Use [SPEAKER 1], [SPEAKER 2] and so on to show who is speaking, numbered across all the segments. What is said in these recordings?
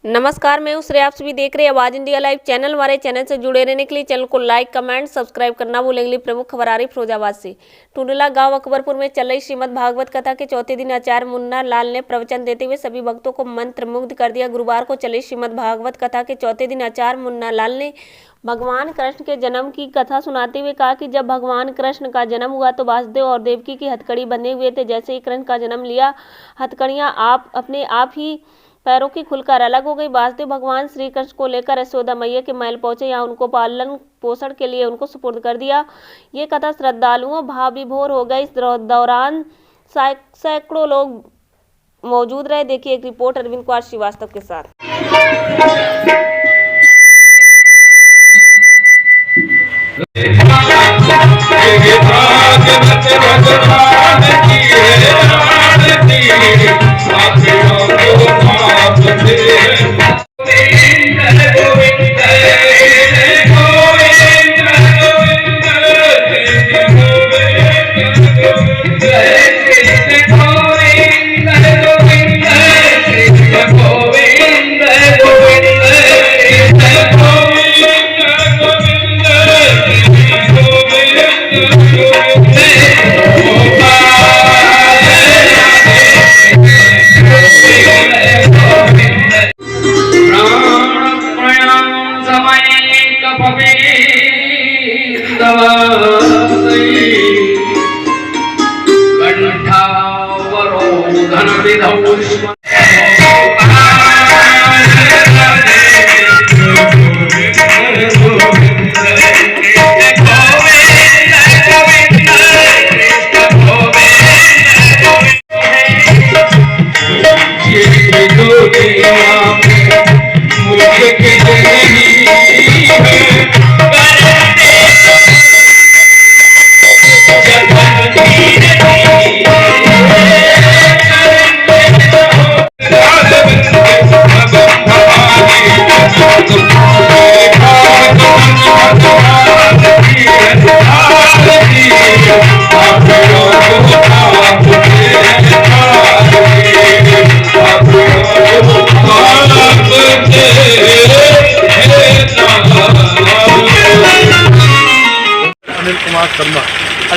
[SPEAKER 1] नमस्कार, मैं हूं श्रेया। आप सभी देख रहे हैं आवाज इंडिया लाइव चैनल। हमारे चैनल से जुड़े रहने के लिए चैनल को लाइक, कमेंट, सब्सक्राइब करना भूलेंगे। प्रमुख खबर आ रही फिरोजाबाद से। टुंडला गांव अकबरपुर में चल रही श्रीमद् भागवत कथा के चौथे दिन आचार्य मुन्ना लाल ने प्रवचन देते हुए सभी भक्तों को मंत्रमुग्ध कर दिया। गुरुवार को चली श्रीमद् भागवत कथा के चौथे दिन आचार्य मुन्ना लाल ने भगवान कृष्ण के जन्म की कथा सुनाते हुए कहा कि जब भगवान कृष्ण का जन्म हुआ तो वासुदेव और देवकी की हथकड़ी बंधे हुए थे। जैसे ही कृष्ण का जन्म लिया, हथकड़ियां अपने आप ही पैरों की खुलकर अलग हो गई। वासुदेव भगवान श्री कृष्ण को लेकर यशोदा मैया के महल पहुंचे। यहाँ उनको पालन पोषण के लिए उनको सुपुर्द कर दिया। ये कथा श्रद्धालुओं भाव विभोर हो गई। इस दौरान सैकड़ों लोग मौजूद रहे। देखिए एक रिपोर्ट अरविंद कुमार श्रीवास्तव के साथ।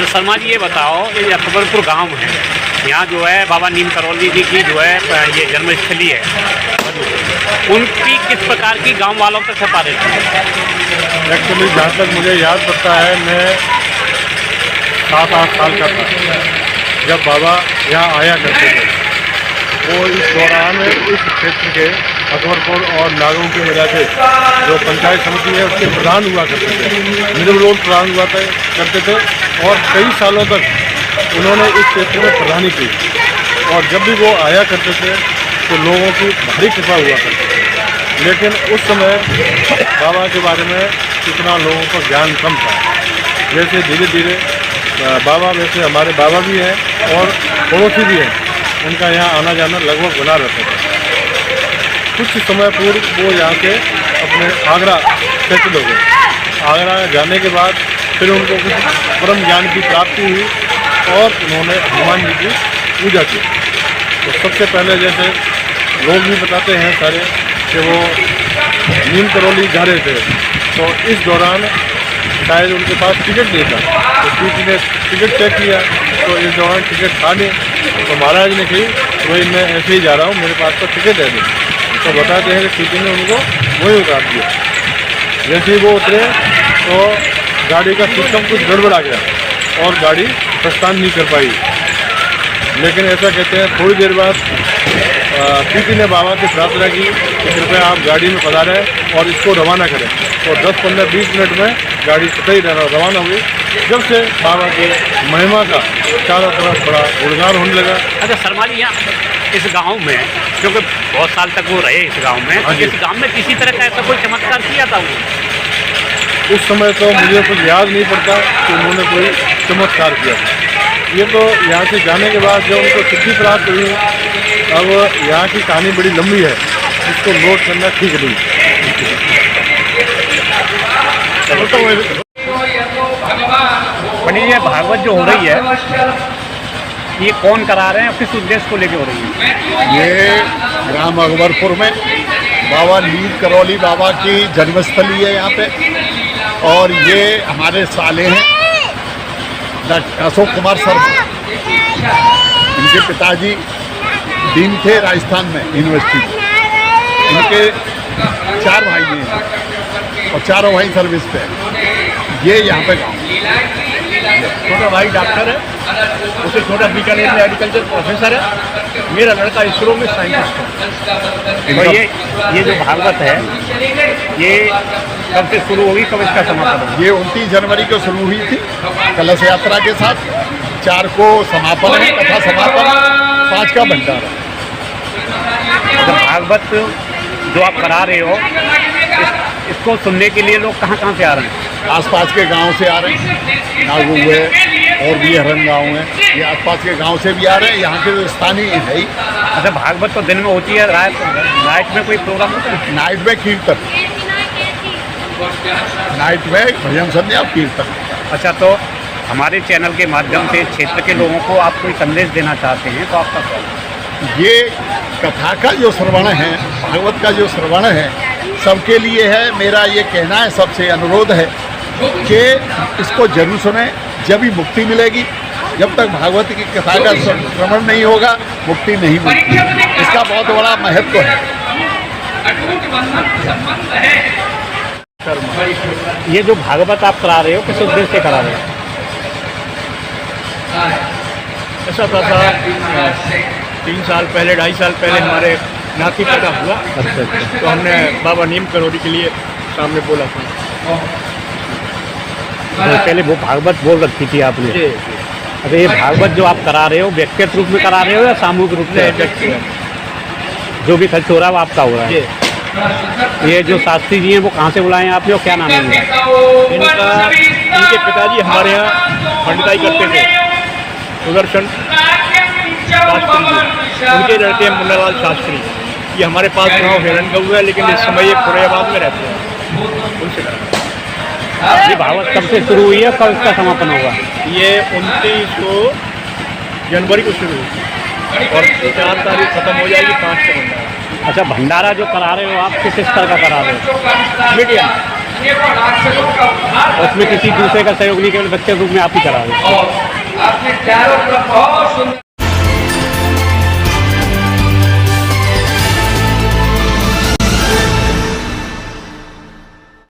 [SPEAKER 2] शर्मा जी, ये बताओ, ये अकबरपुर गांव है, यहाँ जो है बाबा नीम करौली जी की जो है ये जन्मस्थली है, उनकी किस प्रकार की गांव वालों तक सफा रहती है?
[SPEAKER 3] एक्चुअली जहाँ तक मुझे याद पड़ता है, मैं 7-8 साल का था जब बाबा यहाँ आया करते थे। वो इस दौरान इस क्षेत्र के अकबरपुर और नागों की वजह से जो पंचायत समिति है उसके प्रधान हुआ करते थे, मिडिल रोड प्रधान हुआ करते थे और कई सालों तक उन्होंने इस क्षेत्र में प्रधानी की। और जब भी वो आया करते थे तो लोगों की भारी कृपा हुआ करती थी। लेकिन उस समय बाबा के बारे में इतना लोगों को ज्ञान कम था। जैसे धीरे धीरे बाबा, वैसे हमारे बाबा भी हैं और पड़ोसी भी हैं, उनका यहाँ आना जाना लगभग बना रहता था। कुछ समय पूर्व वो यहाँ के अपने आगरा सेटल हो गए। आगरा जाने के बाद फिर उनको कुछ परम ज्ञान की प्राप्ति हुई और उन्होंने हनुमान जी की पूजा की। तो सबसे पहले जैसे लोग भी बताते हैं सारे कि वो नीम करौली जा रहे थे, तो इस दौरान शायद उनके पास टिकट नहीं था, तो टीटी ने टिकट चेक किया तो इस दौरान टिकट था नहीं। तो महाराज ने कही वही मैं ऐसे ही जा रहा हूँ, मेरे पास तो टिकट है नहीं। तो बताते हैं कि टीटी ने उनको वही उतार दिया। जैसे ही वो उतरे तो गाड़ी का सिस्टम कुछ गड़बड़ा गया और गाड़ी प्रस्थान नहीं कर पाई। लेकिन ऐसा कहते हैं थोड़ी देर बाद टीटी ने बाबा से प्रार्थना की कि कृपया आप गाड़ी में पधारें और इसको रवाना करें। तो 10, 15, 20 मिनट में गाड़ी सही रवाना हुई। जब से बाबा के महिमा का चारों तरफ बड़ा गुणगान होने लगा।
[SPEAKER 2] अच्छा शर्मा जी, यहाँ इस गांव में, क्योंकि बहुत साल तक वो रहे इस गांव में, इस गांव में किसी तरह का ऐसा कोई चमत्कार किया था वो?
[SPEAKER 3] उस समय तो मुझे कुछ याद नहीं पड़ता कि उन्होंने कोई चमत्कार किया था। ये तो यहाँ से जाने के बाद जब उनको सिद्धि प्राप्त हुई, अब यहाँ की कहानी बड़ी लंबी है, इसको नोट करना ठीक नहीं।
[SPEAKER 2] पंडित जी, भागवत जो हो रही है ये कौन करा रहे हैं, किस उद्देश्य को लेकर हो रही है?
[SPEAKER 4] ये ग्राम अकबरपुर में बाबा नीम करौली बाबा की जन्मस्थली है यहाँ पे, और ये हमारे साले हैं अशोक कुमार सर। इनके पिताजी डीन थे राजस्थान में यूनिवर्सिटी। इनके 4 भाई हैं और चारों भाई सर्विस पे। ये यहाँ पे गाँव,
[SPEAKER 3] छोटा भाई डॉक्टर है, उसे छोटा बीकानेर में एग्रीकल्चर प्रोफेसर है, मेरा लड़का इसरो में साइंटिस्ट है।
[SPEAKER 2] तो ये जो भागवत है ये कब से शुरू होगी, कब इसका समापन होगा?
[SPEAKER 4] ये 29 जनवरी को शुरू हुई थी कलश यात्रा के साथ। 4 को समापन है, कथा समापन, 5 का भंडारा।
[SPEAKER 2] तो भागवत जो आप करा रहे हो इसको सुनने के लिए लोग कहाँ कहाँ से आ रहे हैं?
[SPEAKER 4] आसपास के गांव से आ रहे हैं, नागू है और भी हरन गाँव हैं, ये आसपास के गांव से भी आ रहे हैं। यहाँ के जो स्थानीय है ही।
[SPEAKER 2] अच्छा, भागवत तो दिन में होती है, नाइट में कोई प्रोग्राम होता है?
[SPEAKER 4] नाइट में कीर्तन, नाइट में भजन संध्या कीर्तन।
[SPEAKER 2] अच्छा, तो हमारे चैनल के माध्यम से क्षेत्र के लोगों को आप कोई संदेश देना चाहते हैं तो आपका क्या?
[SPEAKER 4] ये कथा का जो श्रवण है, भागवत का जो श्रवण है, सबके लिए है। मेरा ये कहना है, सबसे अनुरोध है कि इसको जरूर सुने, जब ही मुक्ति मिलेगी। जब तक भागवत की कथा का श्रवण नहीं होगा, मुक्ति नहीं मिलती। इसका बहुत बड़ा महत्व है।
[SPEAKER 2] ये जो भागवत आप करा रहे हो किस उद्देश्य से करा रहे हो?
[SPEAKER 3] ऐसा था 3 साल पहले, 2.5 साल पहले हमारे नाती पैदा हुआ।
[SPEAKER 2] अच्छा,
[SPEAKER 3] तो हमने बाबा नीम करौली के लिए सामने बोला था।
[SPEAKER 2] तो पहले वो भागवत बोल रखी थी आपने? अरे ये भागवत जो आप करा रहे हो व्यक्तिगत रूप में करा रहे हो या सामूहिक रूप से? जो भी खर्च हो रहा है वो आपका हो रहा है? ये जो शास्त्री जी हैं वो कहाँ से बुलाए हैं आपने और क्या नाम है इनका?
[SPEAKER 3] इनके पिताजी हमारे यहाँ पंडिताई करते थे, सुदर्शन शास्त्री जी। उनके लड़के हैं मुन्नालाल शास्त्री। ये हमारे पास गाँव हिरनगऊ है, लेकिन इस समय ये फुरेबाद में रहते हैं। उनसे करा
[SPEAKER 2] ये भागवत कब से शुरू हुई है, कब इसका समापन होगा?
[SPEAKER 3] ये 29 जनवरी को शुरू हुई और 4 तारीख खत्म हो जाएगी, 5 को भंडारा।
[SPEAKER 2] अच्छा, भंडारा जो करा रहे हो आप किस स्तर का करा रहे हो?
[SPEAKER 3] मीडियम।
[SPEAKER 2] उसमें किसी दूसरे का सहयोग नहीं, केवल बच्चे रूप में आप ही करा रहे हो?